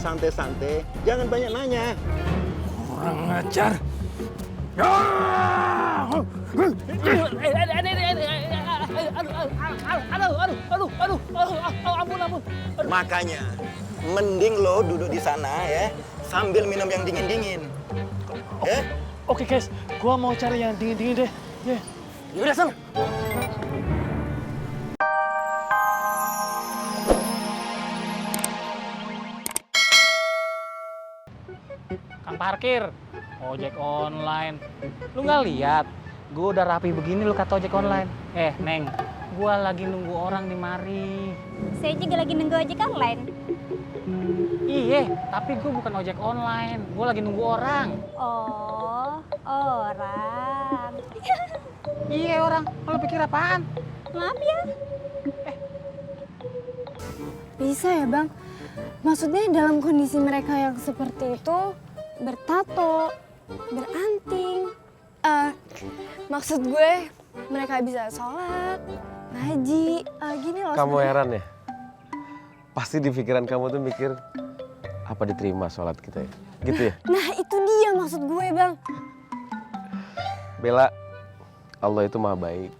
santai-santai, jangan banyak nanya. Kurang ajar. Ampun. Makanya, mending lo duduk di sana ya, sambil minum yang dingin-dingin. Ya? Oke guys, gua mau cari yang dingin-dingin deh. Ya. Yaudah, sana. Kang parkir, ojek online. Lu nggak lihat? Gue udah rapi begini lu kata ojek online. Neng, gue lagi nunggu orang di mari. Saya juga lagi nunggu ojek online. Iya, tapi gue bukan ojek online. Gue lagi nunggu orang. Oh, orang. Iya orang. Lu pikir apaan? Maaf ya. Bisa ya bang? Maksudnya dalam kondisi mereka yang seperti itu, bertato, beranting. Maksud gue mereka bisa sholat, ngaji, gini loh. Kamu sebenarnya. heran ya? Pasti di pikiran kamu tuh mikir, apa diterima sholat kita ya? Gitu ya? Nah itu dia maksud gue bang. Bella, Allah itu maha baik.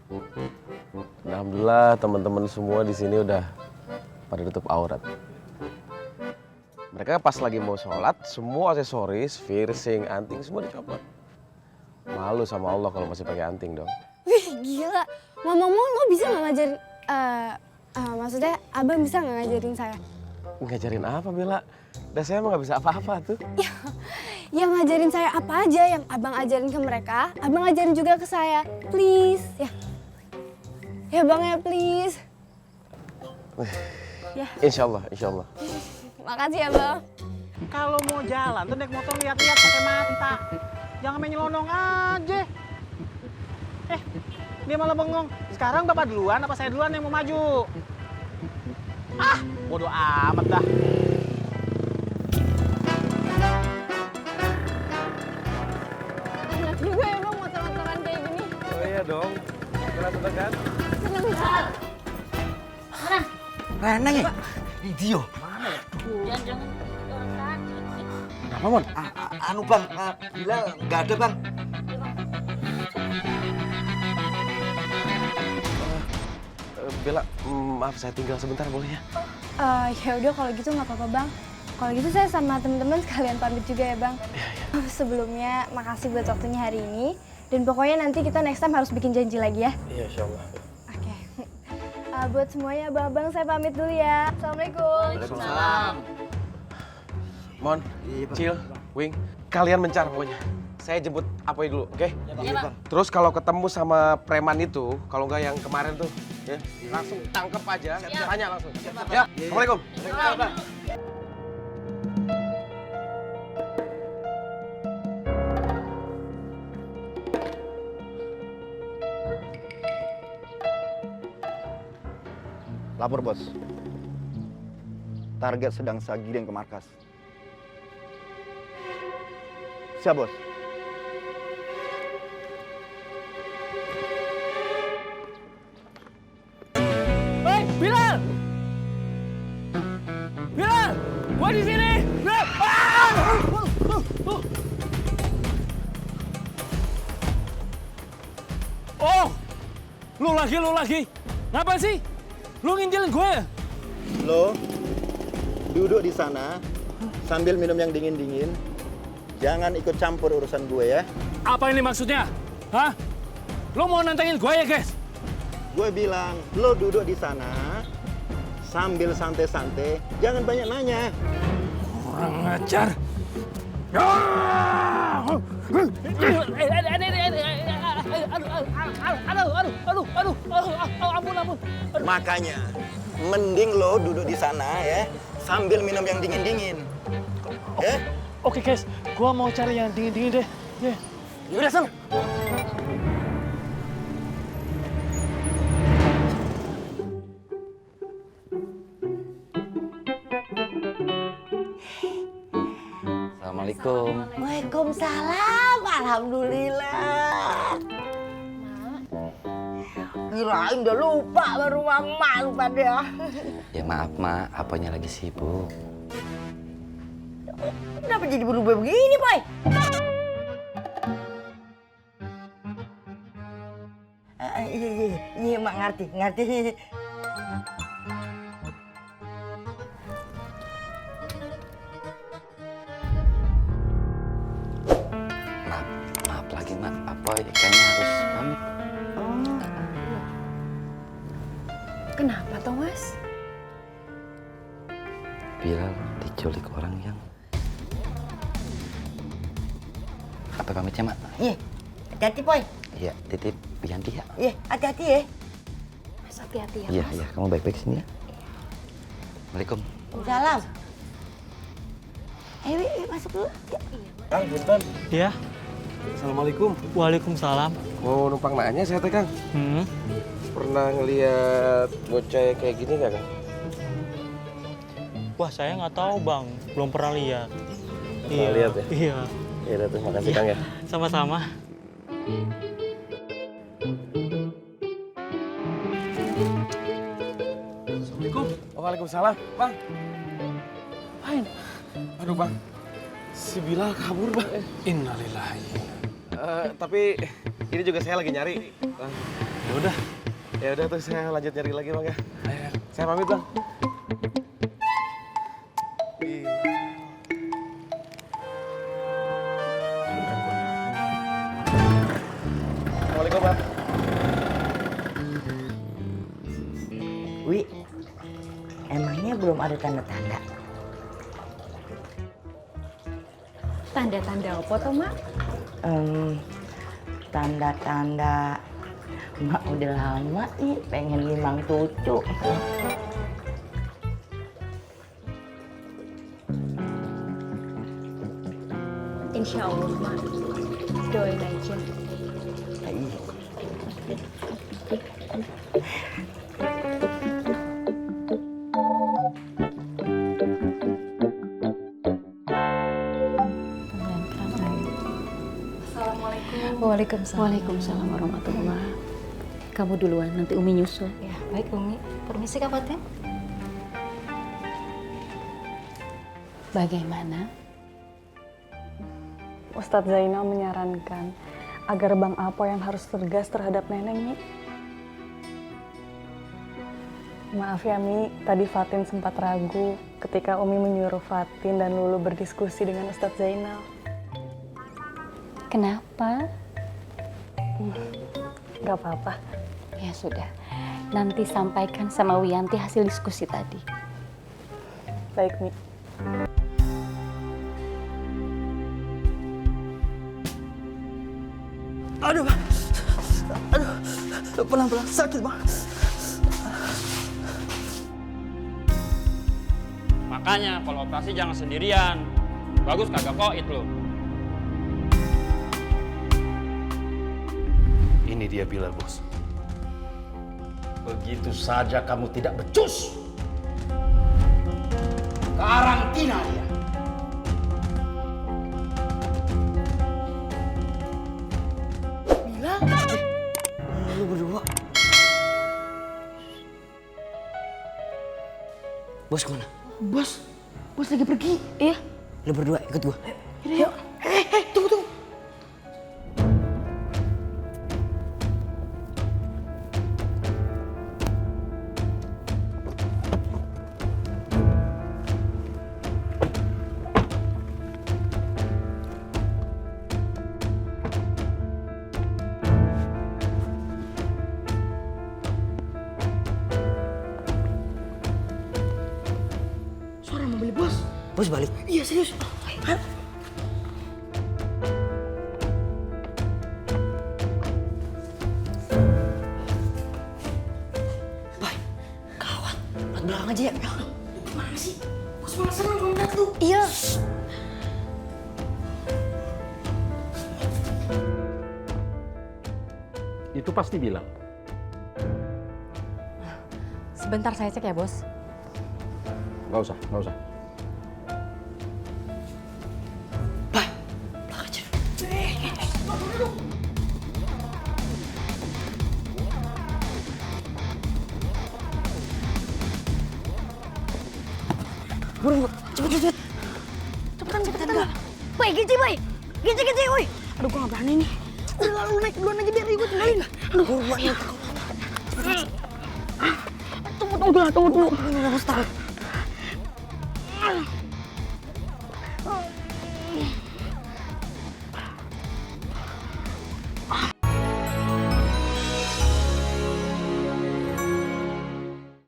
Alhamdulillah teman-teman semua di sini udah pada tutup aurat. Mereka pas lagi mau sholat, semua aksesoris, piercing, anting, semua dicopot. Malu sama Allah kalau masih pakai anting dong. Wih gila, ngomong-ngomong lo bisa nggak ngajarin, maksudnya abang bisa nggak ngajarin saya? Ngajarin apa Bella? Dah saya emang nggak bisa apa-apa tuh. Ya ngajarin saya apa aja yang abang ajarin ke mereka, abang ajarin juga ke saya, please ya. Ya bang ya please. Ya. Insya Allah, insya Allah. Makasih ya bang. Kalau mau jalan tuh naik motor lihat-lihat pakai mata. Jangan main nyelonong aja. Dia malah bengong. Sekarang bapak duluan apa saya duluan yang mau maju? Bodoh amat dah. Enak juga ya bang motor-motoran kayak gini. Oh iya dong. Kenapa kan? Seneng banget. Reneng ya? Idio. Jangan-jangan Kenapa Mon? Anu bang, Bila nggak ada bang. Bella, maaf saya tinggal sebentar boleh ya? Ya udah kalau gitu nggak apa-apa bang. Kalau gitu saya sama teman-teman sekalian pamit juga ya bang. Sebelumnya makasih buat waktunya hari ini. Dan pokoknya nanti kita next time harus bikin janji lagi ya. Iya, insya Allah. Oke. Buat semuanya abang-abang saya pamit dulu ya. Assalamualaikum. Waalaikumsalam. Mon, Cil, Wing, kalian mencar pokoknya. Saya jemput Apoy dulu, oke? Iya bang. Terus kalau ketemu sama preman itu, kalau nggak yang kemarin tuh, ya langsung tangkep aja, tanya langsung. Ya, Assalamualaikum. Lapor bos. Target sedang saya giring ke markas. Siap bos. Hei, Bilal! Bilal! Gua di sini! Bilal! Oh! Lu lagi! Ngapa sih? Lu nginjelin gue ya? Lo duduk di sana sambil minum yang dingin-dingin. Jangan ikut campur urusan gue ya. Apa ini maksudnya? Hah? Lu mau nantangin gue ya, guys? Gue bilang, lo duduk di sana sambil santai-santai, jangan banyak nanya. Kurang ajar. Ampun. Makanya, mending lo duduk di sana ya, sambil minum yang dingin-dingin. Ya? Oke guys, gua mau cari yang dingin-dingin deh. Ya. Yaudah, sana. Assalamualaikum. Waalaikumsalam, alhamdulillah. Kirain udah lupa baru mama lupa dia. Ya maaf, Mak. Apanya lagi sibuk? Kenapa jadi berubah begini, Boy? Iya, Mak ngerti. Maaf lagi, Mak. Apoy kayaknya harus pamit. Kenapa, Thomas? Bilal diculik orang yang... Apa pamitnya, Mak? Iya, hati-hati, Boy. Iya, titip Wianti ya. Iya, hati-hati ya. Mas hati-hati ya, Iya, Mas. iya. Kamu baik-baik sini ya. Waalaikum. Salam. Ayo, masuk dulu. Kang, punten. Iya. Assalamualaikum. Waalaikumsalam. Mau numpang nanya saya teh, Kang. Pernah ngeliat bocah yang kayak gini nggak, Kang? Wah, saya nggak tahu, Bang. Belum pernah lihat. Pernah lihat ya? Iya. Ya udah, terima kasih, Kang ya. Sama-sama. Assalamualaikum. Waalaikumsalam. Bang. Apain? Aduh, Bang. Si Bilal kabur, Bang. Innalillahi. Tapi ini juga saya lagi nyari. Bang. Ya udah. Ya udah tuh saya lanjut nyari lagi, Bang ya. Saya pamit, Bang. Assalamualaikum, Bang. Wi, emangnya belum ada tanda-tanda? Tanda-tanda apa tuh, Mak? Tanda-tanda Mak udah lama nih pengen limang cucu. Insya Allah, Mak. Doain aja. Waalaikumsalam warahmatullahi. Kamu duluan, nanti Umi nyusul. Ya, baik Umi. Permisi Kak Fatin. Bagaimana? Ustadz Zainal menyarankan agar Bang Apoy yang harus tegas terhadap Neneng, Mi. Maaf ya, Mi. Tadi Fatin sempat ragu ketika Umi menyuruh Fatin dan Lulu berdiskusi dengan Ustadz Zainal. Kenapa? Gak apa-apa. Ya sudah, nanti sampaikan sama Wianti hasil diskusi tadi. Baik, Mi. Aduh, Bang. Aduh, pelan-pelan, sakit, Bang. Makanya kalau operasi jangan sendirian. Bagus kagak koit lo. Ini dia Bilal, Bos. Begitu saja kamu tidak becus. Karantina dia. Bilal? Lu berdua. Bos kemana? Bos lagi pergi. Iya. Lu berdua ikut gua. Yuk. Tunggu. Suara mobil bos. Bos balik? Iya, serius. Ayo. Boy, kawan. Buat belakang aja ya. Gimana sih? Bos malah senang kalau ngeliat lu. Iya. Itu pasti Bilal. Sebentar saya cek ya, Bos. Nggak usah. Buru, cepet. Cepetan. cepetan enggak. Boy, gici boy. Gici, woi. Aduh, gua nggak berani nih. Udah lu naik duluan aja biar gue tinggalin. Aduh, gua ini. Tunggu. Harus takut.